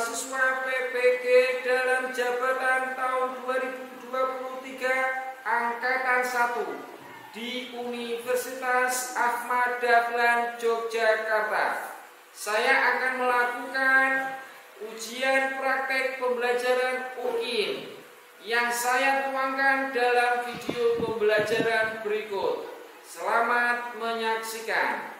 mahasiswa PPG dalam jabatan tahun 2023 Angkatan 1 di Universitas Ahmad Dahlan Yogyakarta. Saya akan melakukan ujian praktek pembelajaran UIN yang saya tuangkan dalam video pembelajaran berikut. Selamat menyaksikan.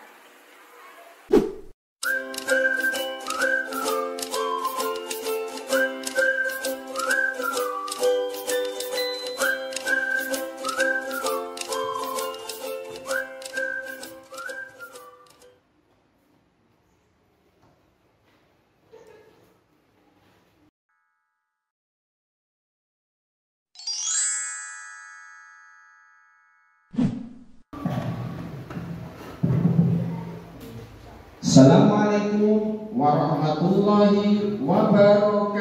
Assalamualaikum warahmatullahi wabarakatuh.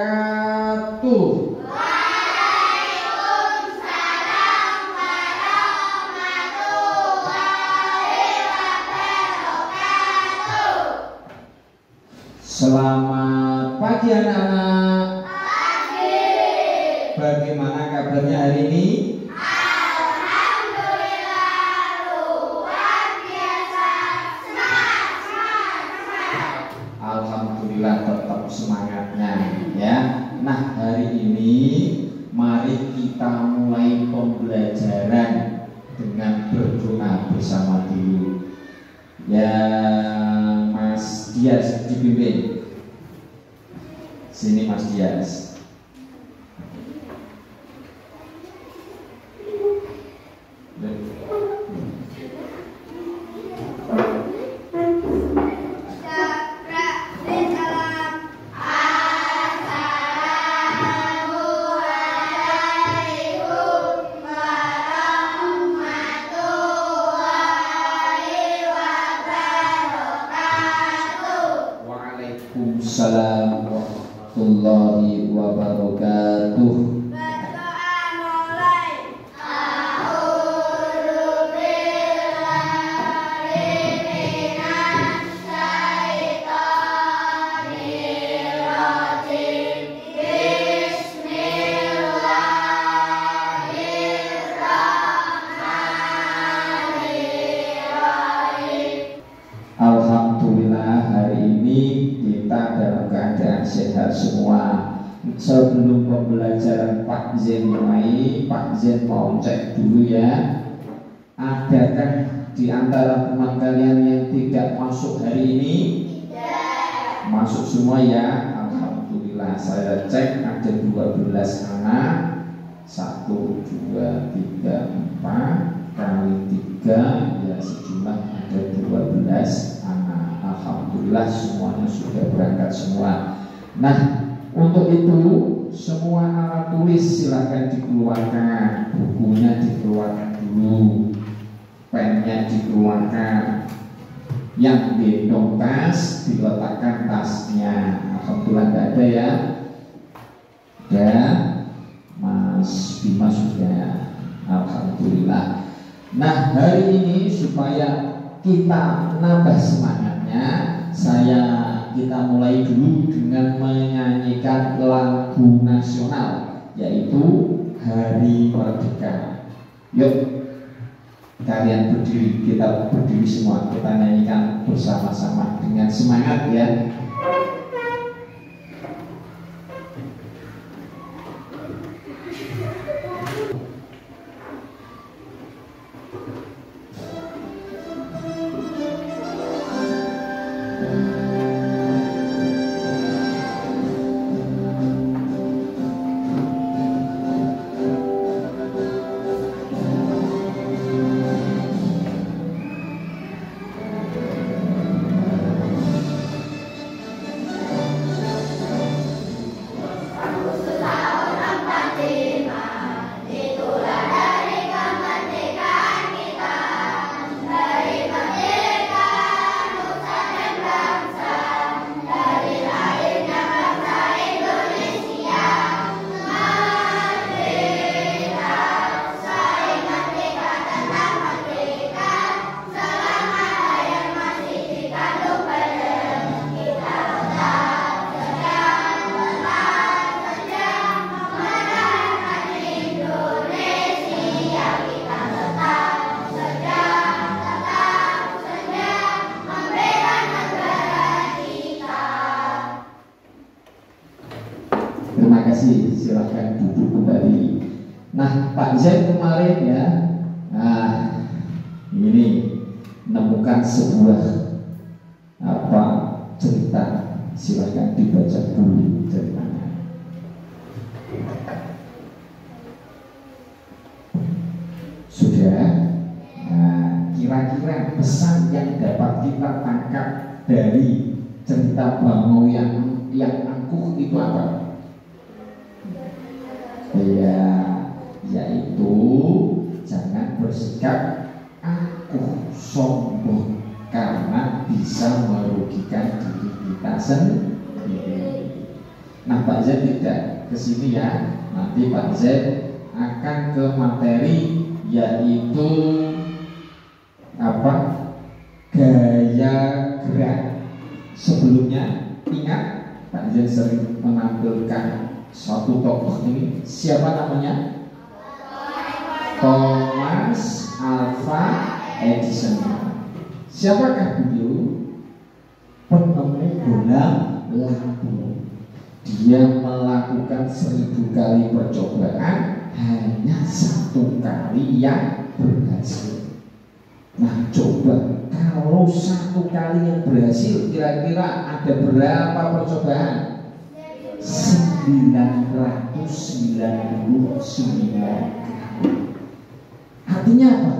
Waalaikumsalam warahmatullahi wabarakatuh. Selamat pagi anak-anak. Pagi. Bagaimana kabarnya hari ini? Alhamdulillah tetap semangatnya ya. Nah, hari ini mari kita mulai pembelajaran dengan berdoa bersama dulu. Ya, Mas Dias dipimpin. Sini Mas Dias. Waalaikumsalam warahmatullahi wabarakatuh. Berdoa mulai. A'udzu billahi minasy syaithanir rajim. Bismillahirrahmanirrahim. Alhamdulillah hari ini kita dalam keadaan sehat semua. Sebelum pembelajaran Pak Zen mulai, Pak Zen mau cek dulu ya. Adakah di antara teman kalian yang tidak masuk hari ini? Masuk semua ya. Alhamdulillah, saya cek ada 12 anak. 1, 2, 3, 4 kali 3 ya sejumlah ada 12 anak. Alhamdulillah semuanya sudah berangkat semua. Nah, untuk itu semua alat tulis silahkan dikeluarkan, bukunya dikeluarkan dulu, pennya dikeluarkan, yang gendong tas diletakkan tasnya. Alhamdulillah tidak ada ya. Dan Mas Bima sudah. Alhamdulillah. Nah, hari ini supaya kita nambah semangatnya, kita mulai dulu dengan menyanyikan lagu nasional, yaitu Hari Merdeka. Yuk, kalian berdiri, kita berdiri semua, kita nyanyikan bersama-sama dengan semangat ya. Terima kasih, silahkan duduk kembali. Nah, Pak Zain kemarin ya, nah ini menemukan sebuah cerita, silahkan dibaca dulu ceritanya. Sudah. Nah, kira-kira pesan yang dapat kita tangkap dari cerita Bangau yang angkuh itu apa? Ya, yaitu jangan bersikap angkuh sombong karena bisa merugikan diri kita sendiri. Nah, Pak Z tidak kesini ya. Nanti Pak Z akan ke materi yaitu gaya gerak. Sebelumnya ingat Pak Z sering menampilkan suatu tokoh ini. Siapa namanya? Thomas Alva Edison. Siapakah beliau? Penemu bola lampu. Dia melakukan 1000 kali percobaan, hanya 1 kali yang berhasil. Nah, coba kalau 1 kali yang berhasil, kira-kira ada berapa percobaan? 999 kali. Artinya apa?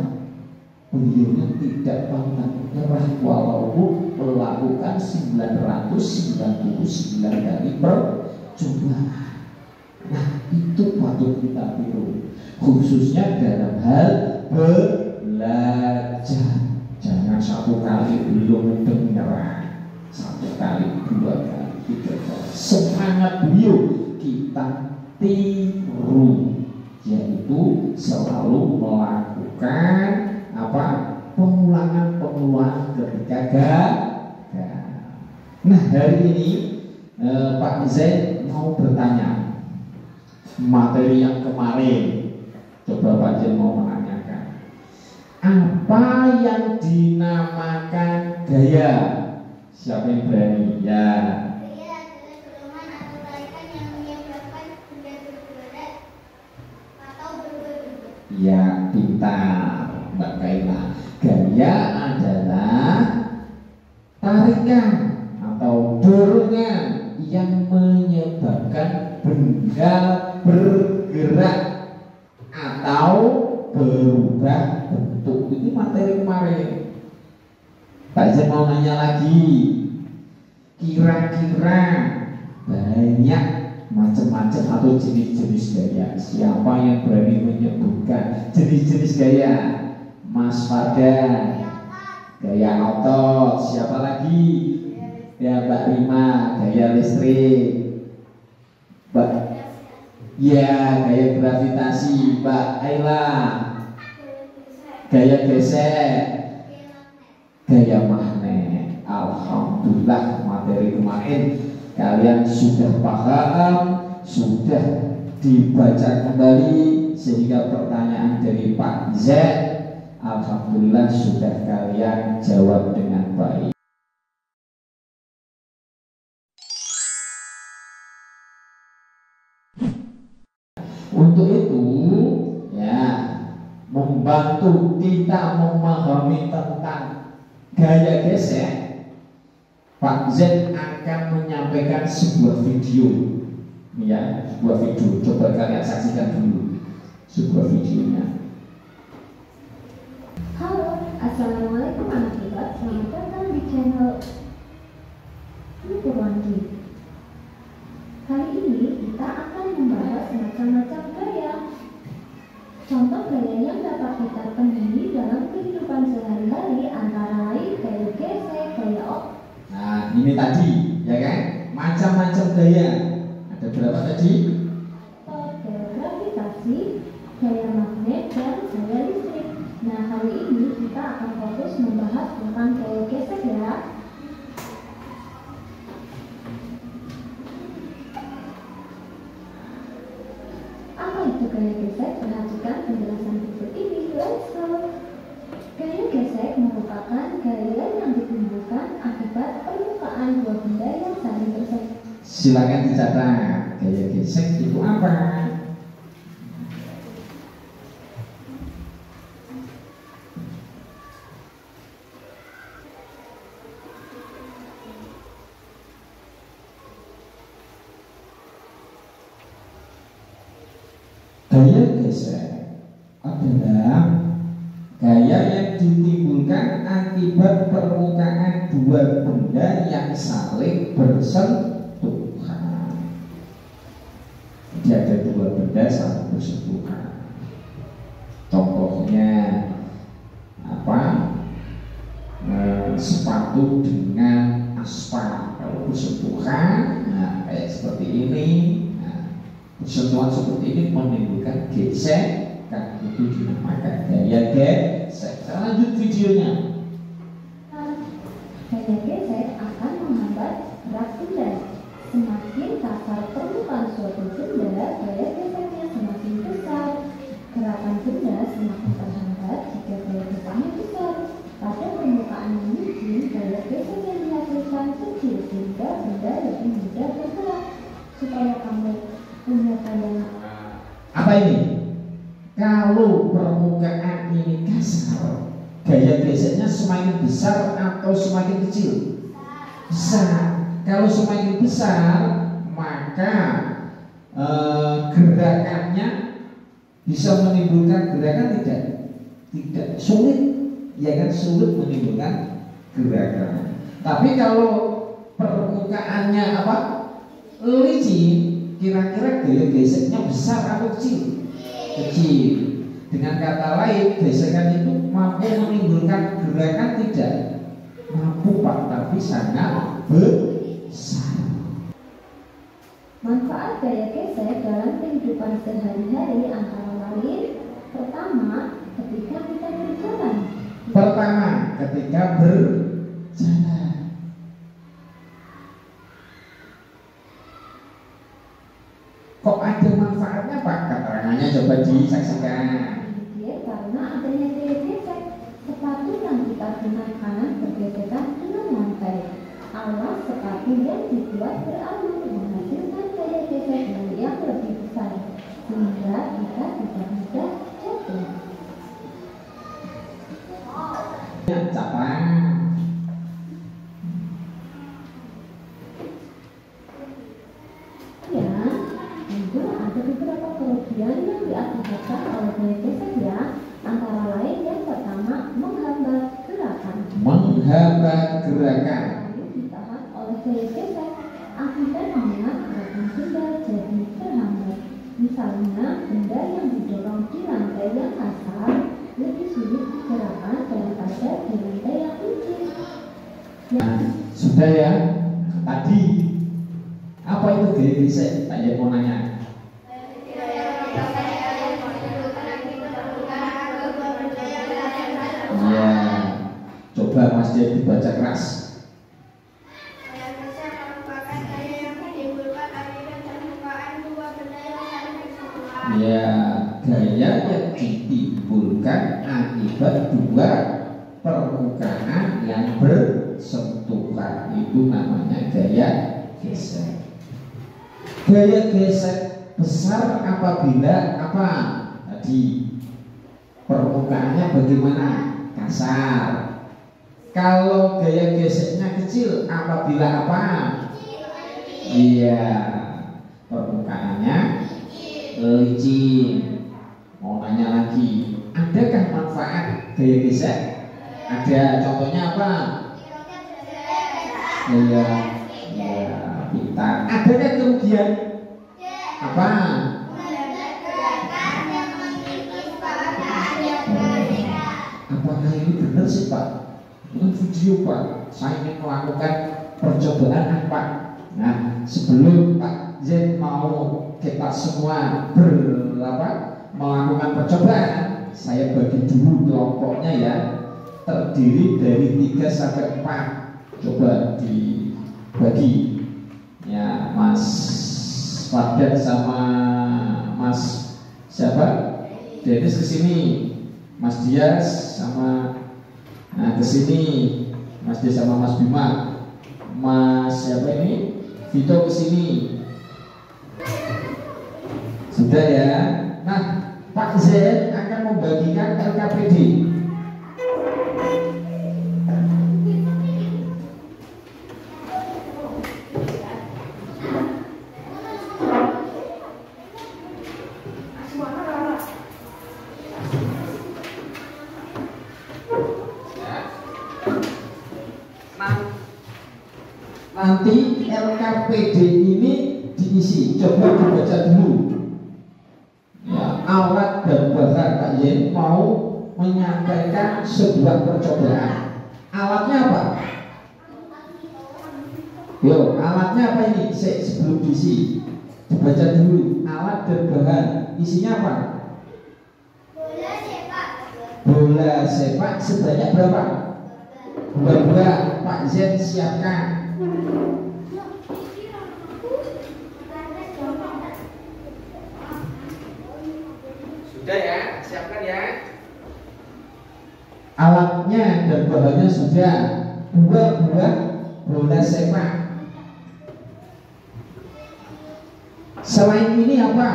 Beliau tidak pantang menyerah walaupun melakukan 999 kali percobaan. Nah, itu patut kita tiru, khususnya dalam hal belajar. Jangan 1 kali belum menyerah, 1 kali, 2 kali, 3 kali. Semangat beliau kita tiru, yaitu selalu melakukan pengulangan ketika gagal. Nah, hari ini Pak Zain mau bertanya materi yang kemarin. Coba Pak Zain mau menanyakan apa yang dinamakan gaya. Siapa yang berani? Ya. Gaya adalah golongan atau tarikan yang menyebabkan benda bergerak atau bergerak. Ya, pintar Mbak Kaila. Gaya adalah tarikan atau dorongan yang menyebabkan benda bergerak atau berubah bentuk. Ini materi kemarin. Pak Zain mau nanya lagi, kira-kira banyak macam-macam atau jenis-jenis gaya. Siapa yang berani menyebutkan jenis-jenis gaya? Mas Fardan, gaya otot. Siapa lagi? Ya, Mbak Rima, gaya listrik. Mbak, ya, gaya gravitasi. Mbak Ayla, gaya gesek, gaya magnet. Alhamdulillah, materi kemarin kalian sudah paham, sudah dibaca kembali, sehingga pertanyaan dari Pak Z alhamdulillah sudah kalian jawab dengan baik. Untuk itu ya, membantu kita memahami tentang gaya gesek, Pak Z akan menyampaikan sebuah video, ya, sebuah video. Coba kalian saksikan dulu sebuah videonya. Halo, assalamualaikum anak hebat. Selamat datang di channel Purwanti. Kali ini kita akan membahas macam-macam gaya. Contoh gaya yang dapat kita temui dalam kehidupan sehari-hari antara lain gaya gesek, gaya otot. Nah, ini tadi, ya kan? Macam-macam gaya. Ada berapa tadi? Gaya gravitasi, gaya magnet, dan gaya listrik. Nah, kali ini kita akan fokus membahas tentang gaya gesek ya. Apa itu gaya gesek? Perhatikan penjelasan berikut ini. Let's go. Gaya gesek merupakan gaya yang ditimbulkan akibat permukaan dua benda yang saling bersenggolan. Silakan dicatat. Gaya gesek itu apa? Gaya gesek adalah gaya yang ditimbulkan akibat permukaan dua benda yang saling bersentuhan. Jadi ada dua benda saling bersentuhan. Contohnya apa? Sepatu dengan aspal kalau bersentuhan, nah kayak seperti ini. Sentuhan seperti ini menimbulkan gesek, kan itu dinamakan gaya gesek. Kita lanjut videonya. Gaya gesek akan menghambat gerak benda. Semakin kasar permukaan suatu benda, gaya geseknya semakin besar. Gerakan benda semakin terhambat jika gaya geseknya besar. Pada permukaan yang licin, gaya gesek yang dihasilkan kecil sehingga benda lebih mudah bergerak. Supaya kamu punya gaya. Apa ini? Kalau permukaan ini kasar, gaya geseknya semakin besar atau semakin kecil? Besar. Kalau semakin besar, maka gerakannya bisa menimbulkan gerakan tidak? Tidak sulit, ya kan, sulit menimbulkan gerakan. Tapi kalau permukaannya apa? Licin, kira-kira gaya geseknya besar atau kecil? Kecil. Dengan kata lain, gesekan itu mampu menimbulkan gerakan tidak? Mampu Pak, tapi sangat besar. Manfaat gaya gesek dalam kehidupan sehari-hari antara lain: pertama, ketika kita berjalan. Pertama, ketika berjalan. Kok ada manfaatnya Pak? Keterangannya coba disaksikan. Karena adanya gaya gesek, sepatu yang kita gunakan bergesekan dengan lantai. Alas sepatu yang dibuat beralur menghasilkan gaya gesek yang lebih besar, sehingga kita tidak mudah jatuh. Capai. Ya, tentu ada beberapa kerugian yang diakibatkan oleh gaya gesek ya. Antara lain yang pertama, menghambat gerakan. Menghambat gerakan. Lalu ditahan oleh gaya gesek, akibatnya gerakan benda jadi terhambat. Misalnya, benda yang didorong di lantai yang kasar lebih sulit digerakkan daripada di lantai yang licin. Nah, sudah ya. Tadi apa itu gaya gesek? Saya mau nanya. Ya, coba Mas Dia dibaca keras. Ya, gaya yang ditimbulkan akibat dua permukaan yang bersentuhan itu namanya gaya gesek. Gaya gesek besar apabila apa? Tadi permukaannya bagaimana? Kasar. Kalau gaya geseknya kecil apabila apa? Iya, permukaannya licin. Mau nanya lagi, adakah manfaat gaya gesek? Ada. Contohnya apa? Iya, iya, pintar. Adakah kerugian? Apa? Apakah ini benar sih Pak? Ini video Pak. Saya ingin melakukan percobaan Pak. Nah, sebelum Pak Z mau kita semua melakukan percobaan, saya bagi dulu kelompoknya ya. Terdiri dari 3 sampai 4. Coba dibagi. Ya, Mas Fardan sama Mas siapa? Dennis kesini. Mas Dias sama kesini, Mas Dias sama Mas Bima, Mas siapa ini? Vito ke sini. Sudah ya. Nah, Pak Z akan membagikan LKPD. Nanti LKPD ini diisi, coba dibaca dulu. Ya, alat dan bahan Pak Yen mau menyampaikan sebuah percobaan. Alatnya apa? Yo, alatnya apa ini? Sebelum diisi, dibaca dulu. Alat dan bahan, isinya apa? Bola sepak. Bola sepak sebanyak berapa? Dua. Pak Zen siapkan. Sudah ya, siapkan ya. Alatnya dan bahannya sudah. Dua buah bola sepak. Selain ini apa?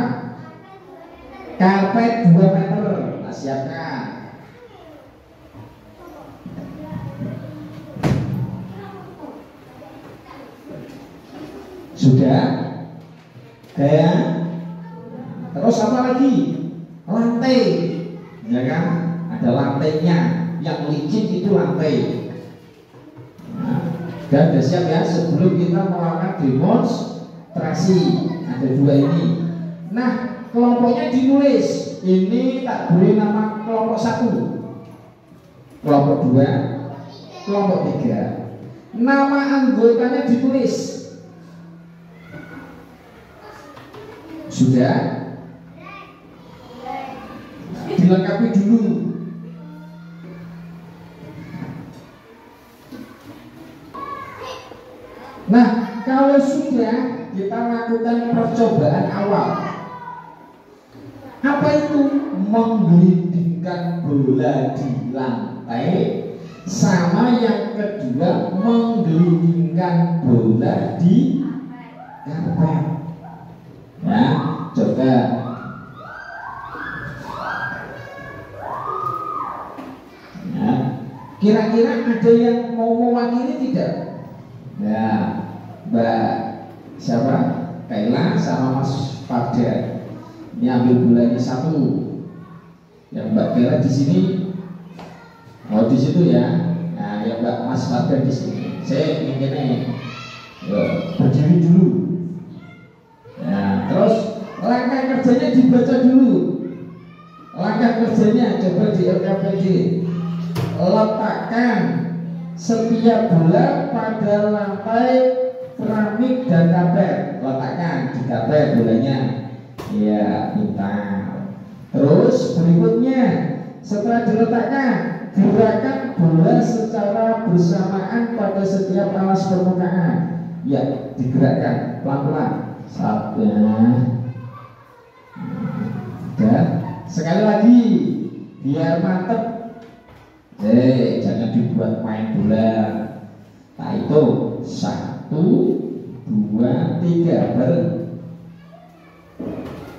Karpet 2 meter. Nah, siapkan. Sudah. Kayak. Terus apa lagi? Lantai, ya kan? Ada lantainya. Yang licin itu lantai. Nah, dan sudah siap ya sebelum kita melakukan demonstrasi. Ada dua ini. Nah, kelompoknya dinulis. Ini tak beri nama kelompok 1, kelompok 2, kelompok 3. Nama anggotanya ditulis. Sudah? Dilengkapi dulu. Nah, kalau sudah kita lakukan percobaan awal. Apa itu? Menggelindingkan bola di lantai. Sama yang kedua, menggelindingkan bola di karpet. Ya, coba. Ya, kira-kira ada yang mau mewakili tidak? Ya, Mbak siapa? Kaila sama Mas Farda. Ini ambil bolanya 1. Yang Mbak Kaila di sini. Oh, di situ ya. Nah, yang Mbak Mas Farda di sini. Saya ingin berdiri dulu. Nah, terus langkah kerjanya dibaca dulu. Langkah kerjanya coba di LKPD. Letakkan setiap bola pada lantai keramik dan karpet. Letakkan di karpet bolanya. Ya, pintar. Terus berikutnya, setelah diletakkan, gerakan bola secara bersamaan pada setiap alas permukaan. Ya, digerakkan pelan-pelan. Satu. Dan sekali lagi, biar mantep. Jangan dibuat main bola. Nah, itu 1, 2, 3 bareng.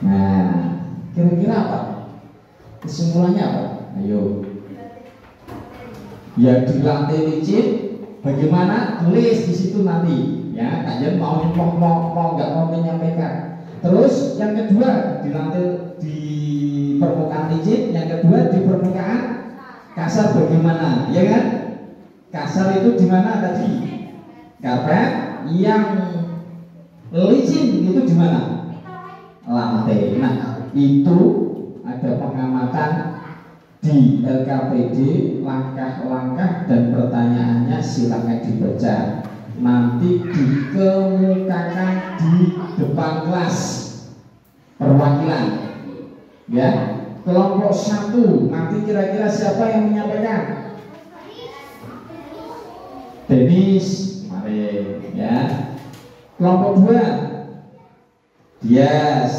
Nah, kira-kira apa? Kesimpulannya apa? Ayo. Ya, di lantai licin, bagaimana? Tulis di situ nanti. Ya, kalian mau nggak mau menyampaikan. Terus yang kedua di lantai di permukaan licin, yang kedua di permukaan kasar bagaimana? Ya kan? Kasar itu di mana tadi? Karpet. Yang licin itu di mana? Lantai. Nah, itu ada pengamatan di LKPD, langkah-langkah dan pertanyaannya silakan dibaca. Nanti dikemukakan di depan kelas perwakilan. Ya, kelompok 1 nanti kira-kira siapa yang menyampaikan? Denis, mari ya. Kelompok 2 Dias.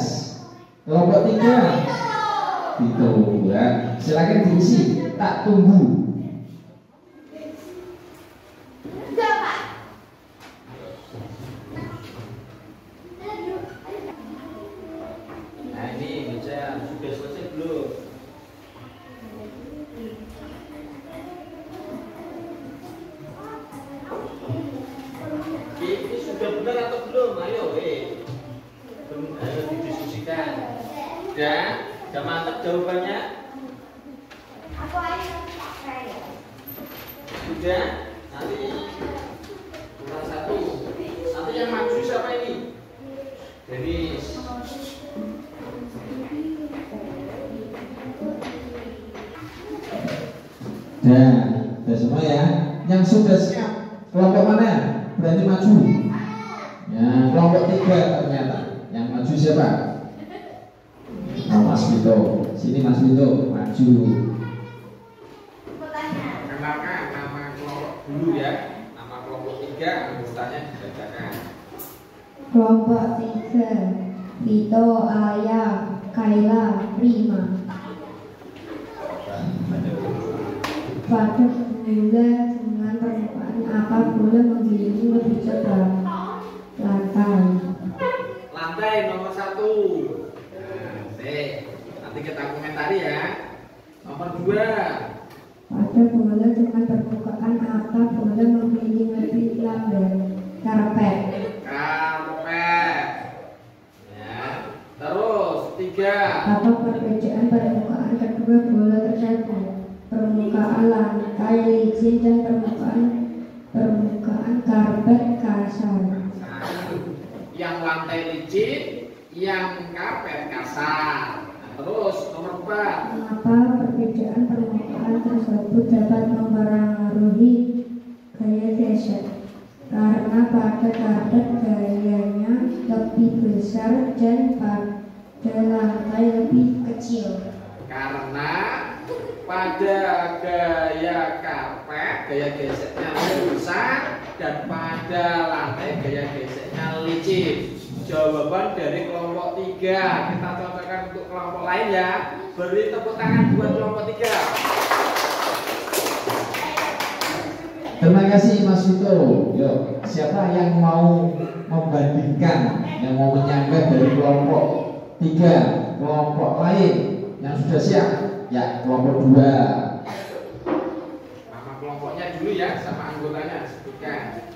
Kelompok 3 Itu ya. Silakan diisi. Tak tunggu. Sudah mantap jawabannya? Aku aja pakai. Sudah? Nanti kurang satu. Nanti yang maju siapa ini? Denis. Sudah semua ya. Yang sudah siap, kelompok mana? Berani maju? Ya, kelompok 3 ternyata. Yang maju siapa? Oh, Mas Vito. Sini Mas Vito, maju. Kenalkan nama kelompok dulu ya. Nama kelompok 3, anggotanya dibacakan. Kelompok 3, Vito, Ayah, Kaila, Rima. Pada formula dengan permukaan apa boleh menggilingi lebih cepat? Lantai nomor 1. Nanti kita komentari ya. Nomor 2. Pada bola dengan permukaan apa boleh menggiling lebih lambat? Karpet. Ya. Terus 3. Apa perbedaan permukaan kedua bola tersebut? Permukaan lantai licin dan permukaan karpet kasar. Yang lantai licin, yang karpet kasar. Nah, terus nomor 4. Mengapa perbedaan permukaan tersebut dapat mempengaruhi gaya gesek? Karena pada karpet gayanya lebih besar dan pada lantai lebih kecil. Karena pada gaya karpet, gaya geseknya lebih besar, dan pada lantai gaya geseknya licin. Jawaban dari kelompok 3. Kita cocokkan untuk kelompok lain ya. Beri tepuk tangan buat kelompok 3. Terima kasih Mas Vito. Yuk, siapa yang mau membandingkan, yang mau menyangga dari kelompok 3 kelompok lain yang sudah siap? Ya, kelompok 2. Nama kelompoknya dulu ya, sama anggotanya sebutkan.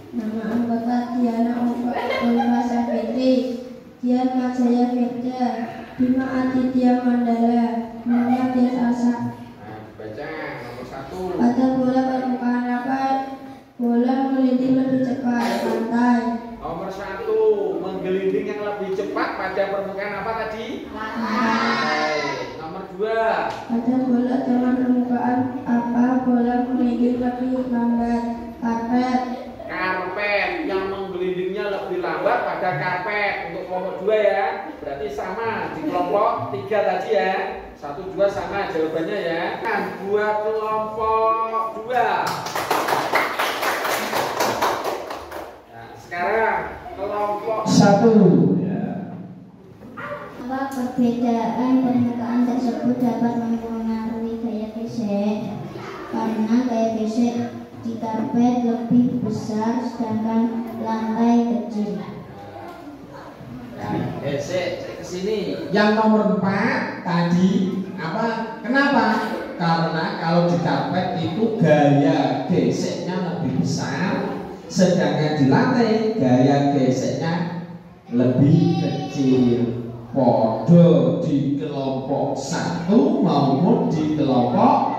Nama anggota Diana Ulfa Savitri, Dian Majaya Firda, Bima Aditya Mandala, Muhammad Dias Asa. Nah, baca nomor 1. Pada bola permukaan apa bola menggelinding lebih cepat? Lantai. Nomor 1, menggelinding yang lebih cepat pada permukaan apa tadi? Lantai. Nomor 2. Pada bola dengan permukaan apa bola menggelinding lebih lambat? Karpet. Karpet yang menggelindingnya lebih lambat pada karpet. Untuk kelompok 2 ya. Berarti sama di kelompok 3 tadi ya. 1, 2 sama jawabannya ya. Nah, buat kelompok 2. Nah, sekarang kelompok 1 ya. Apa perbedaan permukaan tersebut dapat mempengaruhi gaya gesek? Karena gaya gesek di karpet lebih besar sedangkan lantai kecil. Gesek ke sini. Yang nomor 4 tadi apa? Kenapa? Karena kalau di karpet itu gaya geseknya lebih besar, sedangkan di lantai gaya geseknya lebih kecil. Podo di kelompok 1 maupun di kelompok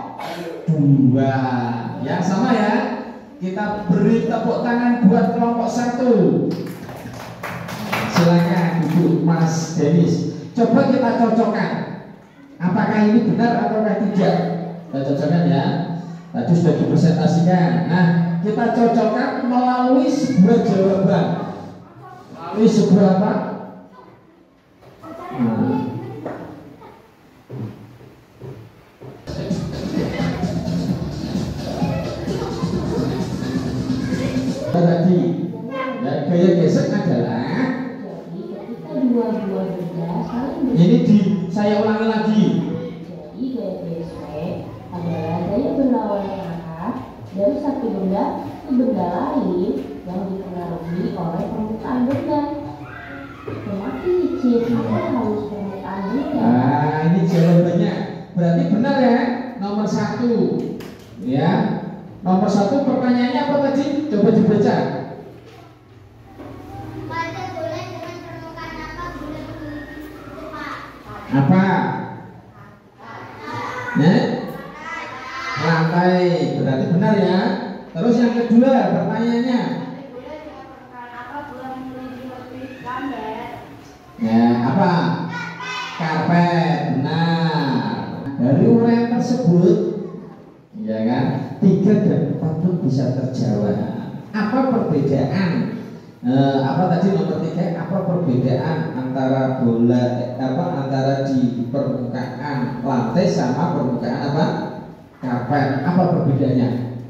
2. Ya sama ya. Kita beri tepuk tangan buat kelompok 1. Silakan duduk Mas Denis. Coba kita cocokkan. Apakah ini benar atau tidak? Kita cocokkan ya. Tadi sudah dipresentasikan. Nah, kita cocokkan melalui sebuah jawaban. Melalui sebuah apa? Tadi ya, gaya gesek adalah ini saya ulangi lagi. Jadi gaya gesek adalah gaya berlawanan arah dari satu benda ke benda lain yang dipengaruhi oleh permukaan benda. Semakin licin maka harus permukaan benda. Nah, ini jawabannya. Berarti benar ya, nomor 1. Ya, nomor 1 pertanyaannya apa tadi? Coba dibaca. Pada bola dengan permukaan apa bola menggelinding cepat? Apa? Ya? Lantai, berarti benar ya. Terus yang kedua pertanyaannya, ya apa? Karpet, benar. Dari uraian tersebut, ya kan, 3 dan 4 pun bisa terjawab. Apa perbedaan? Apa tadi nomor 3? Apa perbedaan antara bola, antara di permukaan lantai sama permukaan apa? Karpet. Apa perbedaannya?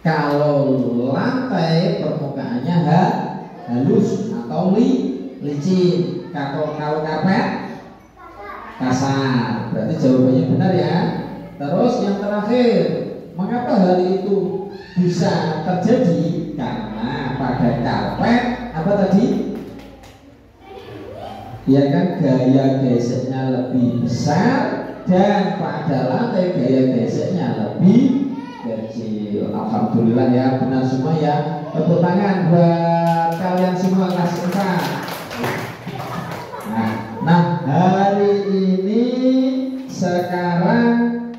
Kalau lantai permukaannya halus atau licin. Kalau karpet kasar. Berarti jawabannya benar ya. Terus yang terakhir, mengapa hal itu bisa terjadi? Karena pada karpet apa tadi? Ya kan, gaya geseknya lebih besar, dan pada lantai gaya geseknya lebih kecil. Alhamdulillah ya, benar semua ya. Tepuk tangan buat kalian semua kelas 4. Nah, hari ini sekarang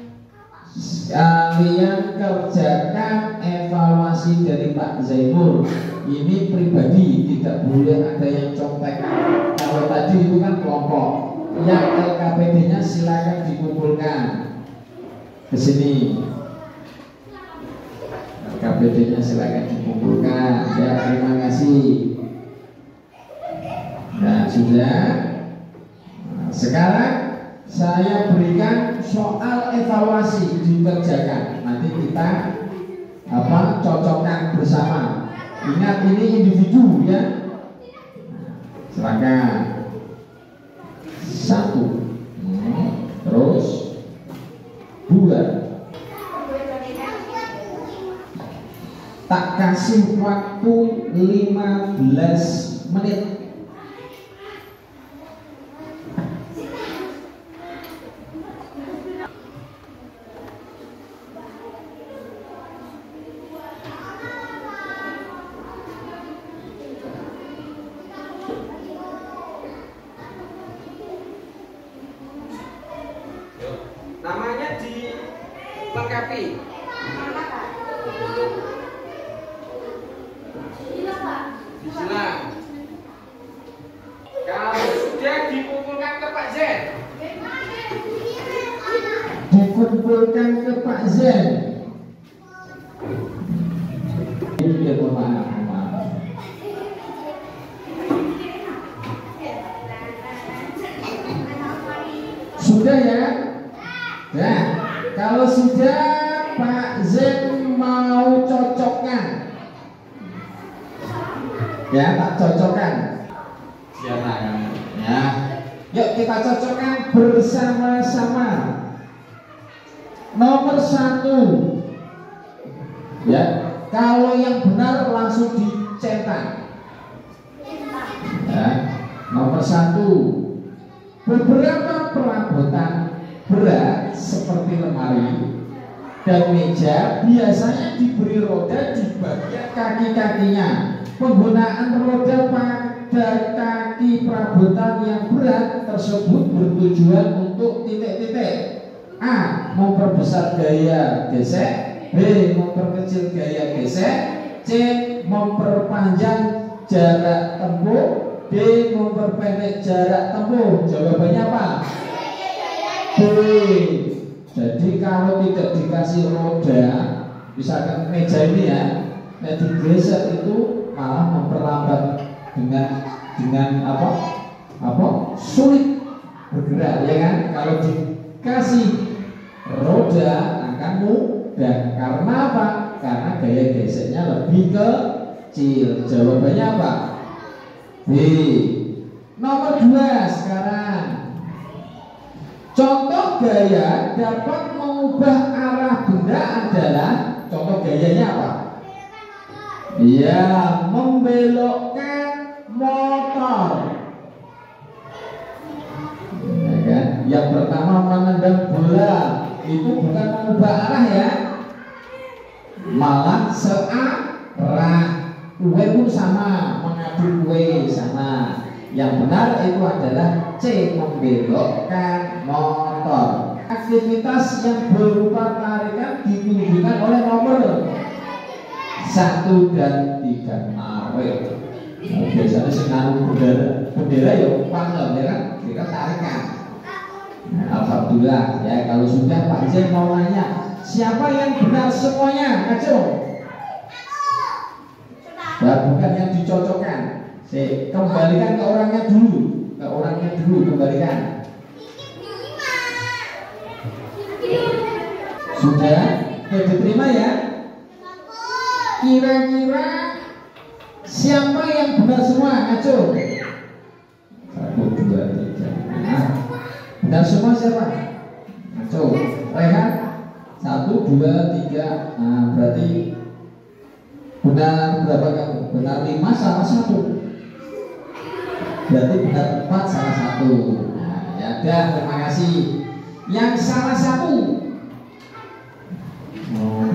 kalian kerjakan evaluasi dari Pak Zainur. Ini pribadi, tidak boleh ada yang contek. Kalau tadi itu kan kelompok. Yang LKPD-nya silakan dikumpulkan ke sini. LKPD-nya silakan dikumpulkan. Ya, terima kasih. Nah, sudah. Sekarang saya berikan soal evaluasi dikerjakan. Nanti kita cocokkan bersama. Ingat ini individu ya. Silakan. 1, terus 2. Tak kasih waktu 15 menit. Namanya dilengkapi. Disilang. Kalau sudah dikumpulkan ke Pak Zen. Dikumpulkan ke Pak Zen. Ini maaf. Sudah ya? Nah, kalau sudah Pak Zen mau cocokkan, ya tak cocokkan. Silakan. Ya, yuk kita cocokkan bersama-sama. Nomor 1, ya, kalau yang benar langsung dicetak. Ya, nomor 1. Beberapa perabotan berat seperti lemari dan meja biasanya diberi roda di bagian kaki-kakinya. Penggunaan roda pada kaki perabotan yang berat tersebut bertujuan untuk titik-titik: A. Memperbesar gaya gesek, B. Memperkecil gaya gesek, C. Memperpanjang jarak tempuh, D. Memperpendek jarak tempuh. Jawabannya apa? B. Jadi kalau tidak dikasih roda, misalkan meja ini ya, digeser itu malah memperlambat dengan sulit bergerak, ya kan? Kalau dikasih roda akan mudah. Karena apa? Karena gaya geseknya lebih kecil. Jawabannya apa? B. Nomor 2 sekarang. Contoh gaya dapat mengubah arah benda adalah, contoh gayanya apa? Iya, membelokkan motor. Ya kan? Yang pertama menendang bola, itu bukan mengubah arah ya, malah searah. Kue pun sama, mengadu kue sama. Yang benar itu adalah C, membelokkan motor. Aktivitas yang berupa tarikan ditunjukkan oleh nomor 1 dan 3. Biasanya senang bendera ya panggung ya kan, kita tarikan. Nah, alhamdulillah ya, kalau sudah Pak Jen mau nanya siapa yang benar semuanya, ayo. Ya, bukan yang dicocokkan. Kembalikan ke orangnya dulu, kembalikan. Sudah, diterima ya. Kira-kira siapa yang benar semua? Ayo. 1, 2, 3. Nah, benar semua siapa? Ayo. Rehat. 1, 2, 3. Nah, berarti benar berapa kamu? Benar 5 salah 1. Berarti benar 4 salah 1. Nah, ya udah, terima kasih. Yang salah 1.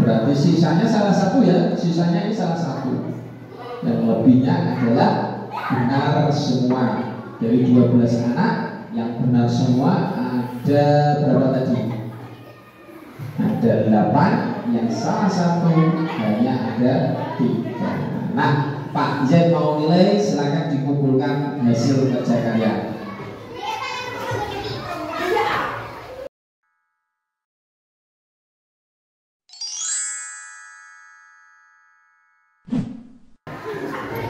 Berarti sisanya salah 1 ya. Sisanya ini salah 1. Dan lebihnya adalah benar semua. Dari 12 anak yang benar semua ada berapa tadi? Ada 8, yang salah 1 hanya ada 3. Nah, Pak Zen mau nilai, silakan dikumpulkan hasil kerja kalian.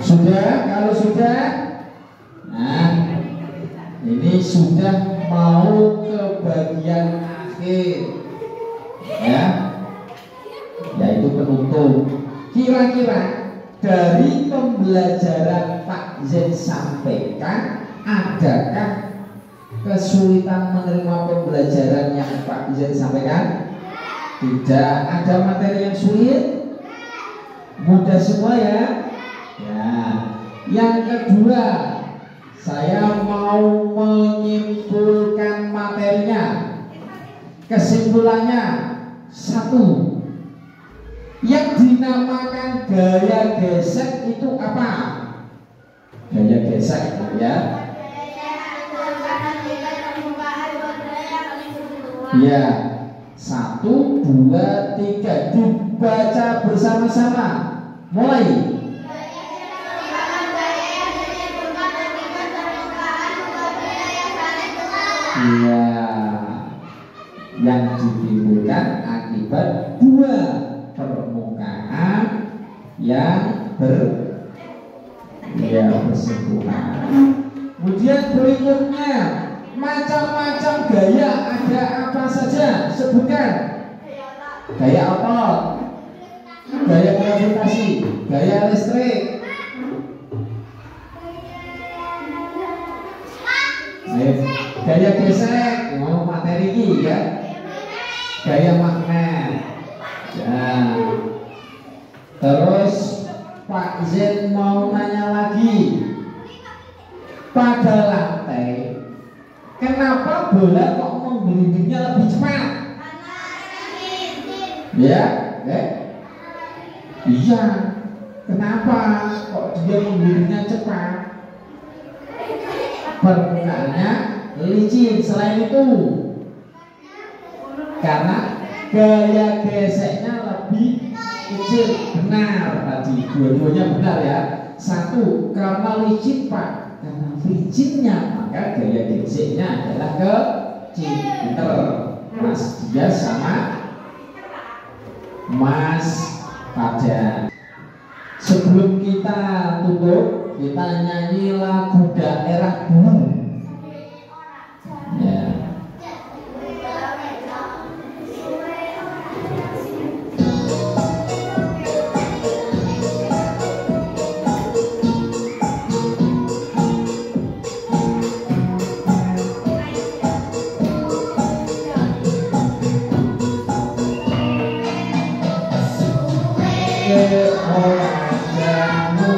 Sudah, kalau sudah, nah ini sudah mau ke bagian akhir, ya, yaitu penutup. Kira-kira dari pembelajaran Pak Zen sampaikan, adakah kesulitan menerima pembelajaran yang Pak Zen sampaikan? Tidak ada materi yang sulit, mudah semua ya. Yang kedua, saya mau menyimpulkan materinya. Kesimpulannya 1, yang dinamakan gaya gesek itu apa? Gaya gesek ya. Ya, 1, 2, 3 dibaca bersama-sama. Mulai. Iya, yang ditimbulkan akibat 2 permukaan yang bersentuhan. Kemudian berikutnya, macam-macam gaya ada apa saja? Sebutkan. Gaya otot, gaya gravitasi, gaya listrik. Gaya gesek, materi ini ya. Gaya magnet. Ya. Terus Pak Zen mau nanya lagi. Pada lantai, kenapa bola kok menggelindingnya lebih cepat? Ya, iya. Kenapa kok dia menggelindingnya cepat? Permukaannya licin. Selain itu, karena gaya geseknya lebih kecil. Benar tadi, dua-duanya benar ya. 1, karena licin Pak. Karena licinnya maka gaya geseknya adalah kecil. Pinter Mas dia sama Mas Fajar. Sebelum kita tutup, kita nyanyi lagu daerah dulu. Ya. Orang jamu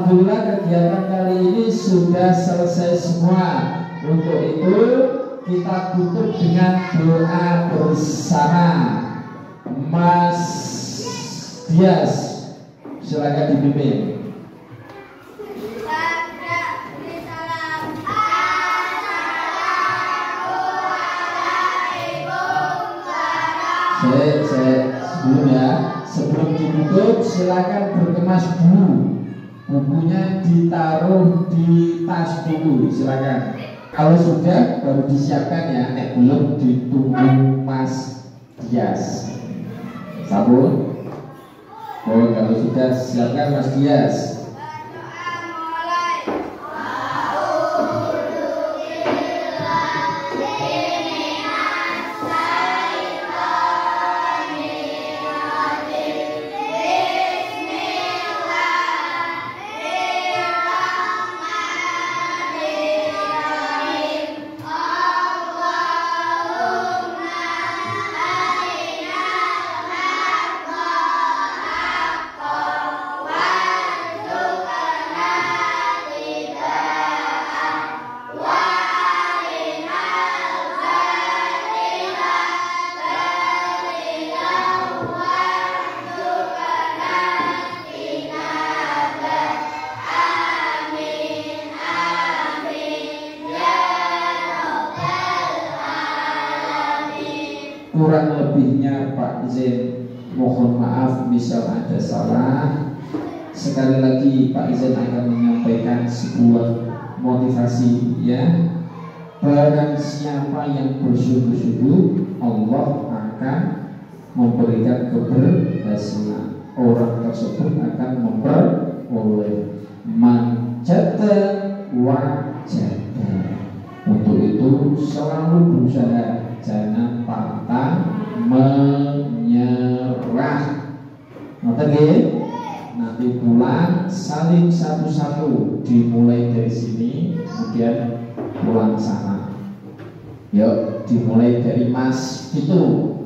Alhamdulillah kegiatan kali ini sudah selesai semua. Untuk itu kita tutup dengan doa bersama. Mas Dias, silakan dipimpin. Sebelum ditutup silakan berkemas dulu. Bukunya ditaruh di tas buku, silakan. Kalau sudah baru disiapkan ya, nek belum ditunggu Mas Dias. Sabun. Oh, kalau sudah siapkan Mas Dias. Kurang lebihnya Pak Zain mohon maaf misal ada salah. Sekali lagi Pak Zain akan menyampaikan sebuah motivasi ya. Barang siapa yang bersungguh-sungguh, Allah akan memberikan keberhasilan. Orang tersebut akan memperoleh manjata wajada. Untuk itu selalu berusaha, jangan pantang menyerah. Nanti pulang saling satu-satu, dimulai dari sini kemudian pulang sana. Yuk dimulai dari Mas itu.